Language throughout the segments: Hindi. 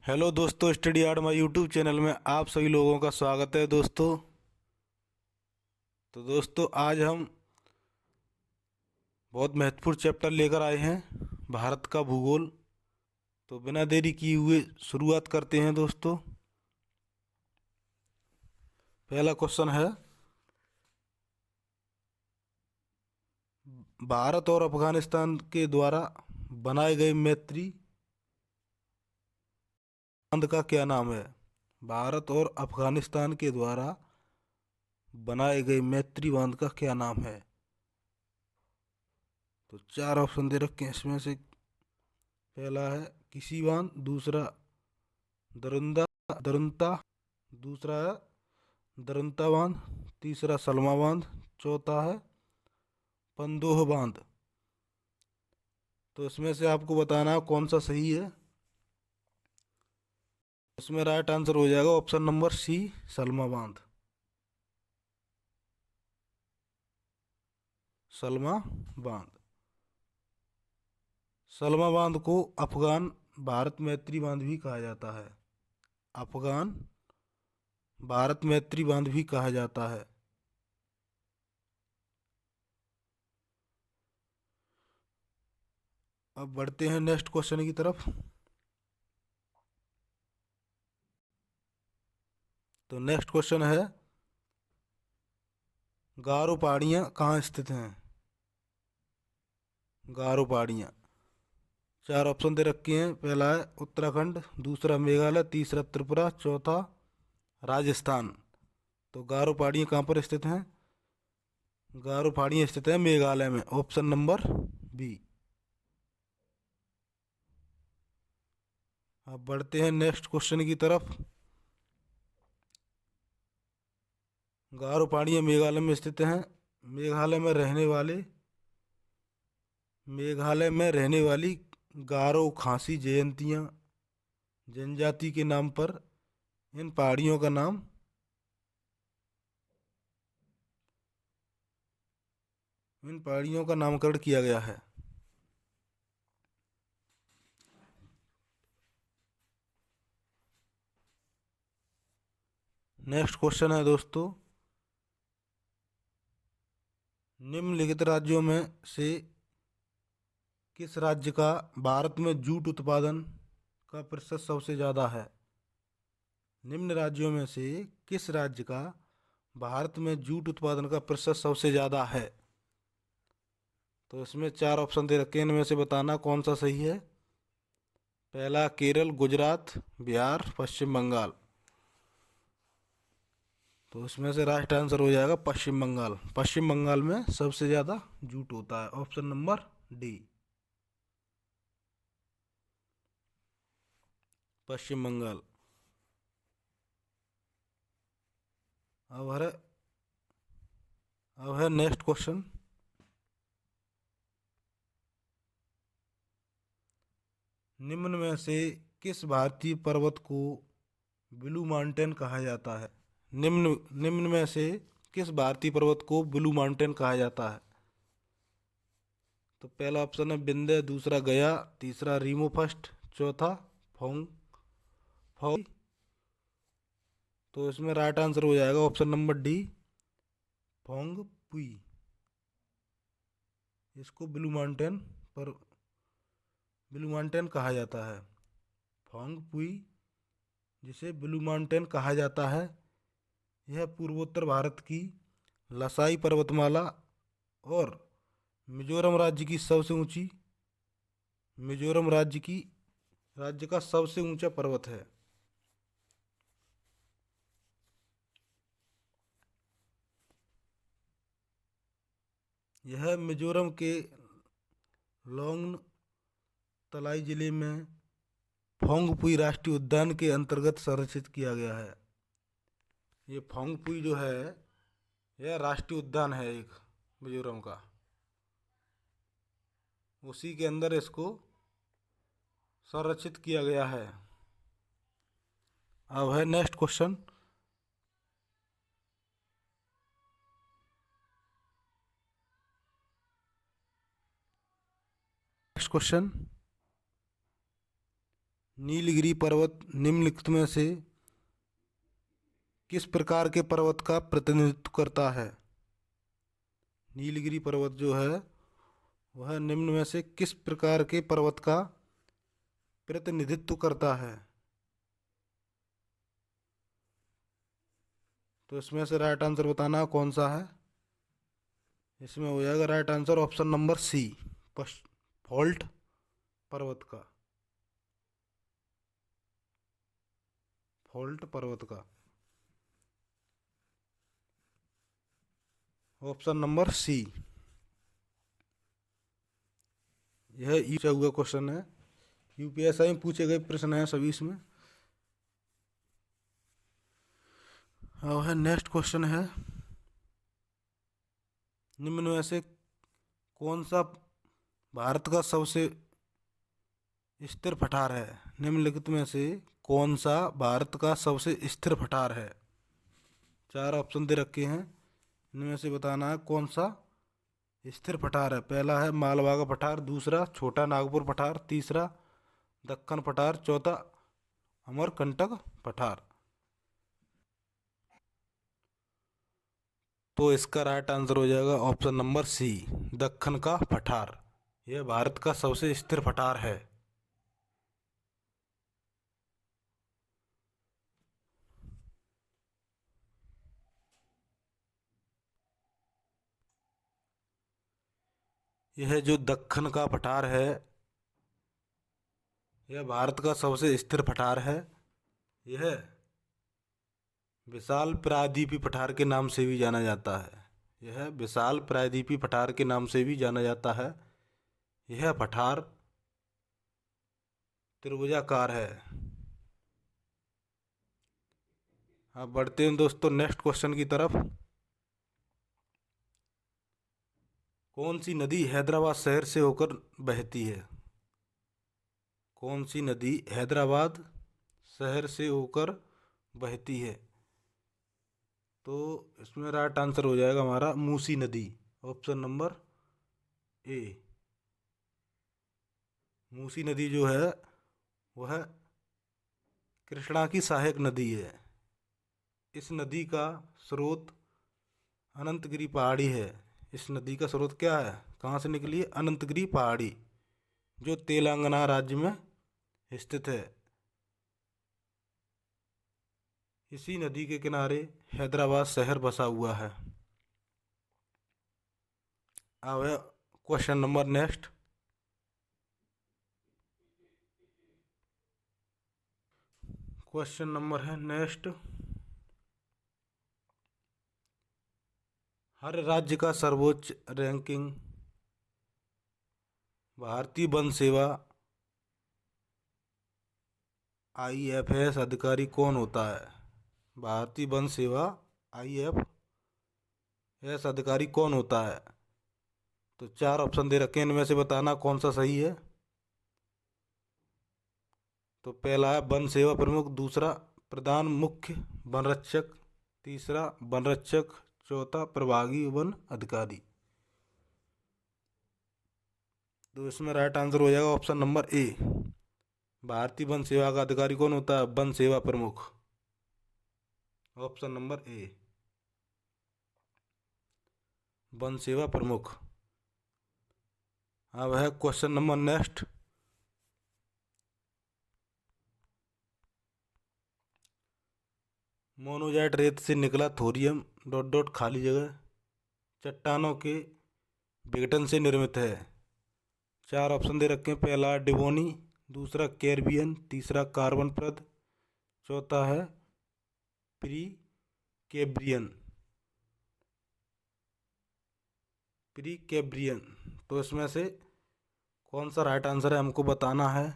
हेलो दोस्तों, study art my YouTube channel में आप सभी लोगों का स्वागत है दोस्तों। तो दोस्तों आज हम बहुत महत्वपूर्ण चैप्टर लेकर आए हैं, भारत का भूगोल। तो बिना देरी किए हुए शुरुआत करते हैं दोस्तों। पहला क्वेश्चन है, भारत और अफगानिस्तान के द्वारा बनाए गए मैत्री बांध का क्या नाम है? भारत और अफगानिस्तान के द्वारा बनाए गए मैत्री बांध का क्या नाम है? तो चार ऑप्शन दे रखे हैं, इसमें से पहला है किसी बांध, दूसरा दरुंदा दरुंता, दूसरा है दरुंता बांध, तीसरा सलमा बांध, चौथा है पंदोह बांध। तो इसमें से आपको बताना है कौन सा सही है। इसमें राइट आंसर हो जाएगा ऑप्शन नंबर सी, सलमा बांध। सलमा बांध। सलमा बांध को अफगान भारत मैत्री बांध भी कहा जाता है। अफगान भारत मैत्री बांध भी कहा जाता है। अब बढ़ते हैं नेक्स्ट क्वेश्चन की तरफ। तो नेक्स्ट क्वेश्चन है, गारो पहाड़ियाँ कहाँ स्थित हैं? गारो पहाड़ियाँ, चार ऑप्शन दे रखे हैं। पहला है उत्तराखंड, दूसरा मेघालय, तीसरा त्रिपुरा, चौथा राजस्थान। तो गारो पहाड़ियाँ कहाँ पर स्थित हैं? गारो पहाड़ियाँ स्थित है मेघालय में, ऑप्शन नंबर बी। अब बढ़ते हैं नेक्स्ट क्वेश्चन की तरफ। गारो पहाड़ियाँ मेघालय में स्थित हैं। मेघालय में रहने वाले मेघालय में रहने वाली गारो खासी जयंतियाँ जनजाति के नाम पर इन पहाड़ियों का इन पहाड़ियों का नामकरण किया गया है। नेक्स्ट क्वेश्चन है दोस्तों, निम्नलिखित राज्यों में से किस राज्य का भारत में जूट उत्पादन का प्रतिशत सबसे ज़्यादा है? निम्न राज्यों में से किस राज्य का भारत में जूट उत्पादन का प्रतिशत सबसे ज़्यादा है? तो इसमें चार ऑप्शन दे रखे हैं, इनमें से बताना कौन सा सही है। पहला केरल, गुजरात, बिहार, पश्चिम बंगाल। तो इसमें से राइट आंसर हो जाएगा पश्चिम बंगाल। पश्चिम बंगाल में सबसे ज़्यादा जूट होता है, ऑप्शन नंबर डी, पश्चिम बंगाल। अब है अब है नेक्स्ट क्वेश्चन, निम्न में से किस भारतीय पर्वत को ब्लू माउंटेन कहा जाता है? निम्न निम्न में से किस भारतीय पर्वत को ब्लू माउंटेन कहा जाता है? तो पहला ऑप्शन है विंध्य, दूसरा गया, तीसरा रीमो फर्स्ट, चौथा फोंग फोंग। तो इसमें राइट आंसर हो जाएगा ऑप्शन नंबर डी, फोंग पुई। इसको ब्लू माउंटेन कहा जाता है। फोंग पुई, जिसे ब्लू माउंटेन कहा जाता है, यह पूर्वोत्तर भारत की लसाई पर्वतमाला और मिजोरम राज्य की सबसे ऊंची मिजोरम राज्य का सबसे ऊंचा पर्वत है। यह मिजोरम के लोंग तलाई जिले में फोंगपुई राष्ट्रीय उद्यान के अंतर्गत संरक्षित किया गया है। ये फोंगपुई जो है, यह राष्ट्रीय उद्यान है एक मिजोरम का, उसी के अंदर इसको संरक्षित किया गया है। अब है नेक्स्ट क्वेश्चन, नीलगिरी पर्वत निम्नलिखित में से किस प्रकार के पर्वत का प्रतिनिधित्व करता है? नीलगिरी पर्वत जो है वह निम्न में से किस प्रकार के पर्वत का प्रतिनिधित्व करता है? तो इसमें से राइट आंसर बताना कौन सा है। इसमें हो जाएगा right answer option number C, fault पर्वत का, फॉल्ट पर्वत का, ऑप्शन नंबर सी। यह पूछा हुआ क्वेश्चन है, यूपीएससी में पूछे गए प्रश्न हैं सभी इसमें। अब है नेक्स्ट क्वेश्चन है, निम्न में से कौन सा भारत का सबसे स्थिर पठार है? निम्नलिखित में से कौन सा भारत का सबसे स्थिर पठार है? 4 ऑप्शन दे रखे हैं, इनमें से बताना है कौन सा स्थिर पठार है। पहला है मालवा का पठार, दूसरा छोटा नागपुर पठार, तीसरा दक्कन पठार, चौथा अमरकंटक पठार। तो इसका राइट आंसर हो जाएगा ऑप्शन नंबर सी, दक्कन का पठार। यह भारत का सबसे स्थिर पठार है। यह जो दक्कन का पठार है यह भारत का सबसे स्थिर पठार है। यह विशाल प्रायद्वीपीय पठार के नाम से भी जाना जाता है। यह विशाल प्रायद्वीपीय पठार के नाम से भी जाना जाता है। यह पठार त्रिभुजाकार है। अब बढ़ते हैं दोस्तों नेक्स्ट क्वेश्चन की तरफ। कौन सी नदी हैदराबाद शहर से होकर बहती है? कौन सी नदी हैदराबाद शहर से होकर बहती है? तो इसमें राइट आंसर हो जाएगा हमारा मूसी नदी, ऑप्शन नंबर ए। मूसी नदी जो है वह कृष्णा की सहायक नदी है। इस नदी का स्रोत अनंतगिरी पहाड़ी है। इस नदी का स्रोत क्या है, कहाँ से निकली है? अनंतगिरी पहाड़ी, जो तेलंगाना राज्य में स्थित है। इसी नदी के किनारे हैदराबाद शहर बसा हुआ है। अब है question number next. Question number है नेक्स्ट, हर राज्य का सर्वोच्च रैंकिंग भारतीय वन सेवा IFS अधिकारी कौन होता है? भारतीय वन सेवा IFS अधिकारी कौन होता है? तो 4 ऑप्शन दे रखे हैं, इनमें से बताना कौन सा सही है। तो पहला है वन सेवा प्रमुख, दूसरा प्रधान मुख्य वन रक्षक, तीसरा वन रक्षक, चौथा प्रभागी वन अधिकारी। तो इसमें राइट आंसर हो जाएगा ऑप्शन नंबर ए, भारतीय वन सेवा का अधिकारी कौन होता है? वन सेवा प्रमुख, ऑप्शन नंबर ए, वन सेवा प्रमुख। अब है क्वेश्चन नंबर नेक्स्ट, मोनोजाइट रेत से निकला थोरियम डॉट डॉट खाली जगह चट्टानों के विघटन से निर्मित है। 4 ऑप्शन दे रखे हैं, पहला डिवोनी, दूसरा कैरबियन, तीसरा कार्बन प्रद, चौथा है प्री कैब्रियन। प्री कैब्रियन। तो इसमें से कौन सा राइट आंसर है हमको बताना है।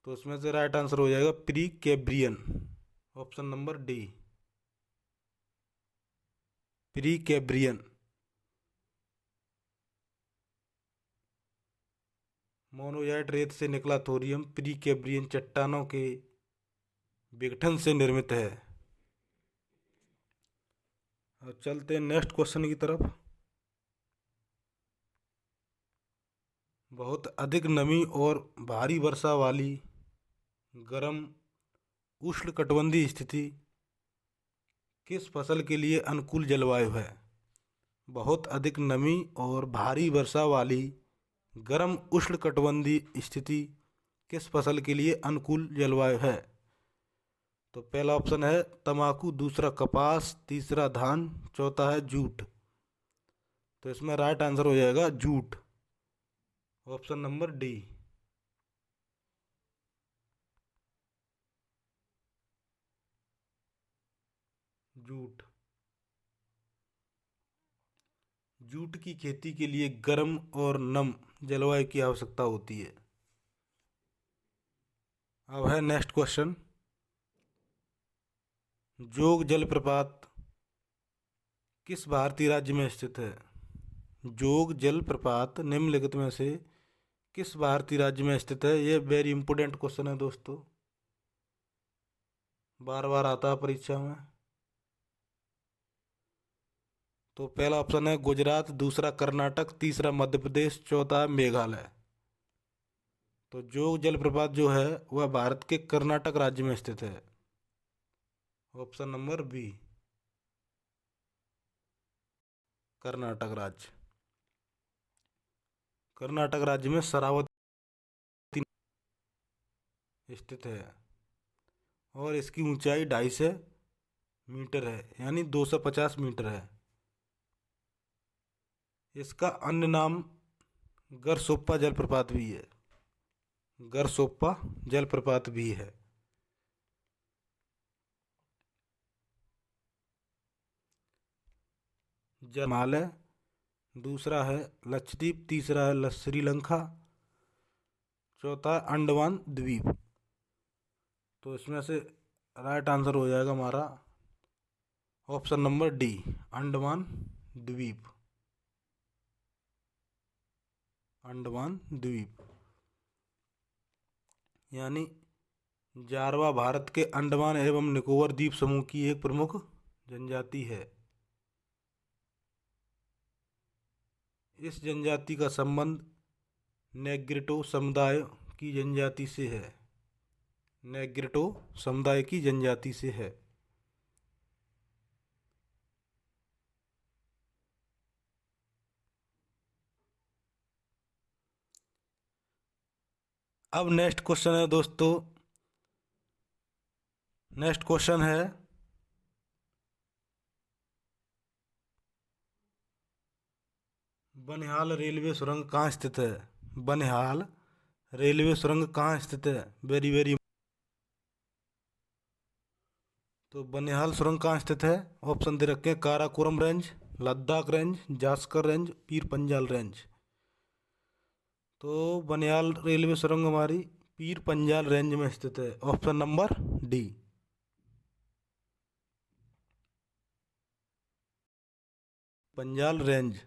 तो इसमें से राइट आंसर हो जाएगा Precambrian, option number D, Precambrian. Monazite रेत से निकला थोरियम प्री कैब्रियन चट्टानों के विघटन से निर्मित है। अब चलते हैं नेक्स्ट क्वेश्चन की तरफ। बहुत अधिक नमी और भारी वर्षा वाली गर्म उष्णकटिबंधीय स्थिति किस फसल के लिए अनुकूल जलवायु है? बहुत अधिक नमी और भारी वर्षा वाली गर्म उष्णकटिबंधीय स्थिति किस फसल के लिए अनुकूल जलवायु है? तो पहला ऑप्शन है तंबाकू, दूसरा कपास, तीसरा धान, चौथा है जूट। तो इसमें राइट आंसर हो जाएगा jute, option number D. Jute. Jute की खेती के लिए गर्म और नम जलवायु की आवश्यकता होती है। अब है नेक्स्ट क्वेश्चन, जोग जलप्रपात किस भारतीय राज्य में स्थित है? जोग जलप्रपात निम्नलिखित में से किस भारतीय राज्य में स्थित है? यह वेरी इंपोर्टेंट क्वेश्चन है दोस्तों, बार बार आता है परीक्षा में। तो पहला ऑप्शन है गुजरात, दूसरा कर्नाटक, तीसरा मध्य प्रदेश, चौथा मेघालय। तो जोग जलप्रपात जो है वह भारत के कर्नाटक राज्य में स्थित है, ऑप्शन नंबर बी, कर्नाटक राज्य। कर्नाटक राज्य में शरावती स्थित है और इसकी ऊंचाई 250 मीटर है, यानी 250 मीटर है। इसका अन्य नाम गरसोप्पा जलप्रपात भी है, गरसोप्पा जलप्रपात भी है। हिमालय, दूसरा है लक्षद्वीप, तीसरा है श्रीलंका, चौथा अंडमान द्वीप। तो इसमें से राइट आंसर हो जाएगा हमारा ऑप्शन नंबर डी, अंडमान द्वीप, अंडमान द्वीप। यानी जारवा भारत के अंडमान एवं निकोबार द्वीप समूह की एक प्रमुख जनजाति है। इस जनजाति का संबंध नेग्रिटो समुदाय की जनजाति से है, नेग्रिटो समुदाय की जनजाति से है। अब नेक्स्ट क्वेश्चन है दोस्तों, नेक्स्ट क्वेश्चन है बनिहाल रेलवे सुरंग कहाँ स्थित है? बनिहाल रेलवे सुरंग कहाँ स्थित है? Very very. तो बनिहाल सुरंग कहाँ स्थित है? ऑप्शन दे रखे हैं Karakoram range, Ladakh range, Zanskar range, Pir Panjal range. तो बनिहाल रेलवे सुरंग हमारी पीर पंजाल रेंज में स्थित है, option number D. Panjal range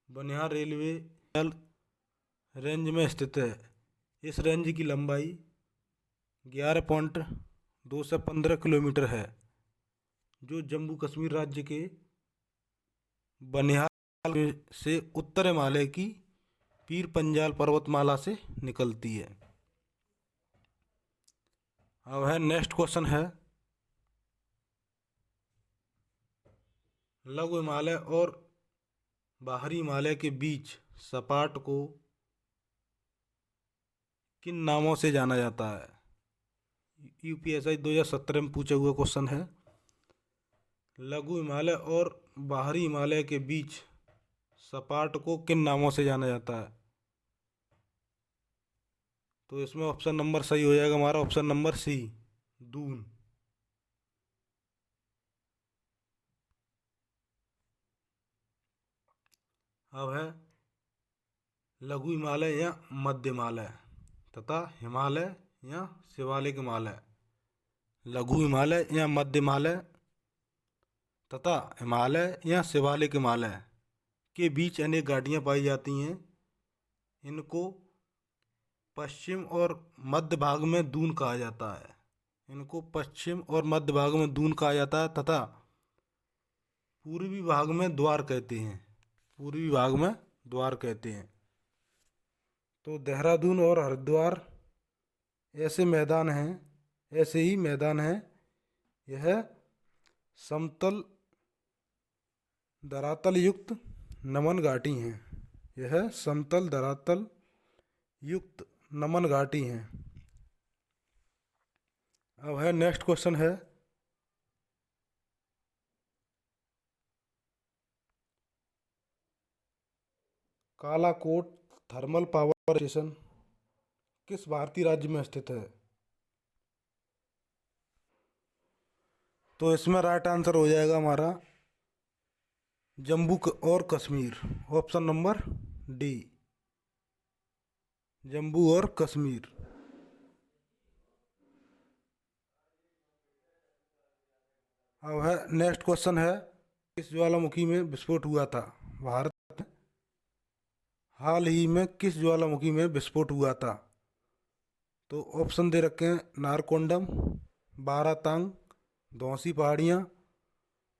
Banihal railway range में स्थित है। इस रेंज की लंबाई 11.215 किलोमीटर है, जो जम्मू कश्मीर राज्य के बनिहाल से उत्तर हिमालय की पीर पंजाल पर्वतमाला से निकलती है। अब है नेक्स्ट क्वेश्चन है लघु हिमालय और बाहरी हिमालय के बीच सपाट को किन नामों से जाना जाता है? यूपीएससी 2017 में पूछा हुआ क्वेश्चन है। लघु हिमालय और बाहरी हिमालय के बीच सपाट को किन नामों से जाना जाता है? तो इसमें ऑप्शन नंबर सही हो जाएगा हमारा ऑप्शन नंबर सी, दून। अब है लघु हिमालय या मध्य हिमालय तथा हिमालय या शिवालिक हिमालय। लघु हिमालय या मध्य हिमालय तथा हिमालय या शिवालिक हिमालय के बीच अनेक घाटियाँ पाई जाती हैं। इनको पश्चिम और मध्य भाग में दून कहा जाता है, इनको पश्चिम और मध्य भाग में दून कहा जाता है तथा पूर्वी भाग में द्वार कहते हैं, पूर्वी भाग में द्वार कहते हैं। तो देहरादून और हरिद्वार ऐसे ही मैदान हैं। यह समतल धरातल युक्त नमन घाटी हैं। यह समतल धरातल युक्त नमन घाटी हैं। अब है नेक्स्ट क्वेश्चन है, कालाकोट थर्मल पावर स्टेशन किस भारतीय राज्य में स्थित है? तो इसमें राइट आंसर हो जाएगा हमारा जम्मू और Kashmir, option number D, Jammu और कश्मीर। अब है नेक्स्ट क्वेश्चन है, किस ज्वालामुखी में विस्फोट हुआ था? भारत में हाल ही में किस ज्वालामुखी में विस्फोट हुआ था? तो ऑप्शन दे रखे हैं, नारकोंडम, बारातांग, धौंसी पहाड़ियाँ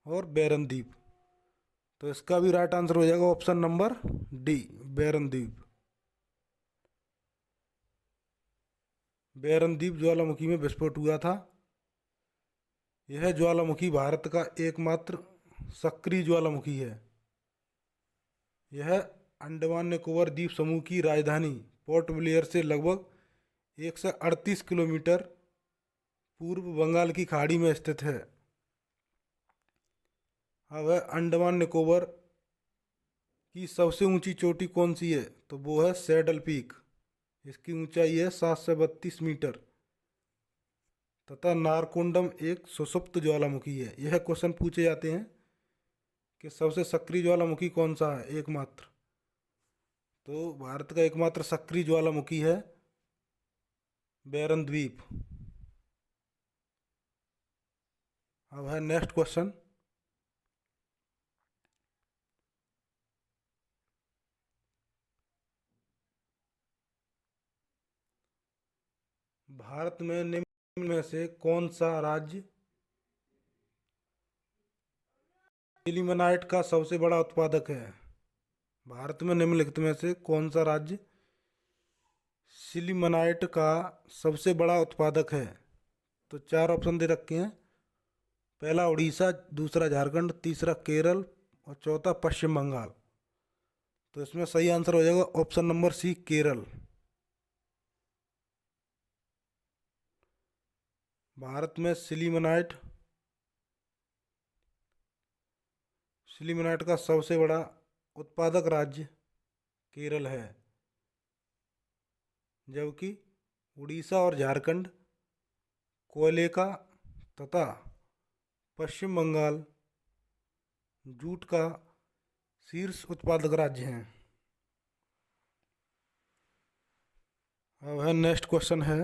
और बैरनद्वीप। तो इसका भी राइट आंसर हो जाएगा ऑप्शन नंबर डी, बैरनद्वीप। बैरनद्वीप ज्वालामुखी में विस्फोट हुआ था। यह ज्वालामुखी भारत का एकमात्र सक्रिय ज्वालामुखी है। यह अंडमान निकोबार द्वीप समूह की राजधानी पोर्ट ब्लेयर से लगभग 138 किलोमीटर पूर्व बंगाल की खाड़ी में स्थित है। अब है अंडमान निकोबार की सबसे ऊंची चोटी कौन सी है? तो वो है सैडल पीक। इसकी ऊंचाई है 732 मीटर। तथा नारकोंडम एक सुषुप्त ज्वालामुखी है। यह क्वेश्चन पूछे जाते हैं कि सबसे सक्रिय ज्वालामुखी कौन सा है एकमात्र? तो भारत का एकमात्र सक्रिय ज्वालामुखी है बैरनद्वीप। अब है नेक्स्ट क्वेश्चन, भारत में निम्न में से कौन सा राज्य सिलिमेनाइट का सबसे बड़ा उत्पादक है? भारत में निम्नलिखित में से कौन सा राज्य सिलिमेनाइट का सबसे बड़ा उत्पादक है? तो चार ऑप्शन दे रखे हैं, पहला उड़ीसा, दूसरा झारखंड, तीसरा केरल और चौथा पश्चिम बंगाल। तो इसमें सही आंसर हो जाएगा option number C, Kerala. Bharat में सिलिमेनाइट का सबसे बड़ा उत्पादक राज्य केरल है, जबकि उड़ीसा और झारखंड कोयले का तथा पश्चिम बंगाल जूट का शीर्ष उत्पादक राज्य हैं। अब है नेक्स्ट क्वेश्चन है,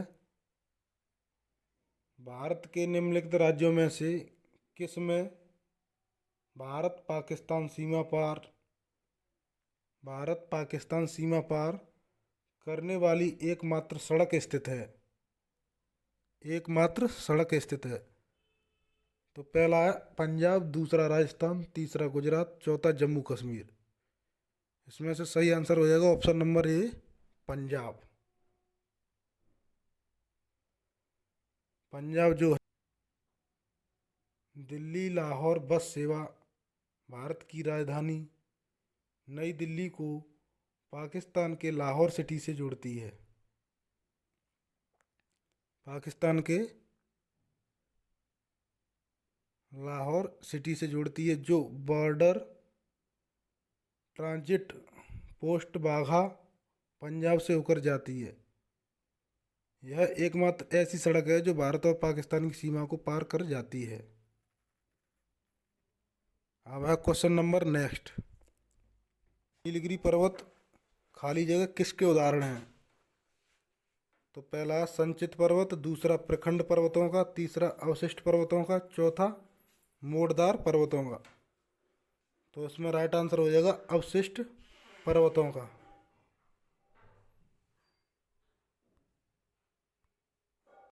भारत के निम्नलिखित राज्यों में से किस में भारत पाकिस्तान सीमा पार करने वाली एकमात्र सड़क स्थित है? एकमात्र सड़क स्थित है। तो पहला है पंजाब, दूसरा राजस्थान, तीसरा गुजरात, चौथा जम्मू कश्मीर। इसमें से सही आंसर हो जाएगा option number A, Punjab. Punjab जो है, दिल्ली लाहौर बस सेवा भारत की राजधानी नई दिल्ली को पाकिस्तान के लाहौर सिटी से जोड़ती है। पाकिस्तान के लाहौर सिटी से जोड़ती है, जो बॉर्डर ट्रांजिट पोस्ट बाघा पंजाब से होकर जाती है। यह एकमात्र ऐसी सड़क है जो भारत और पाकिस्तान की सीमा को पार कर जाती है। अब है क्वेश्चन नंबर नेक्स्ट, नीलगिरी पर्वत खाली जगह किसके उदाहरण हैं? तो पहला संचित पर्वत, दूसरा प्रखंड पर्वतों का, तीसरा अवशिष्ट पर्वतों का, चौथा मोड़दार पर्वतों का। तो इसमें राइट आंसर हो जाएगा अवशिष्ट पर्वतों का।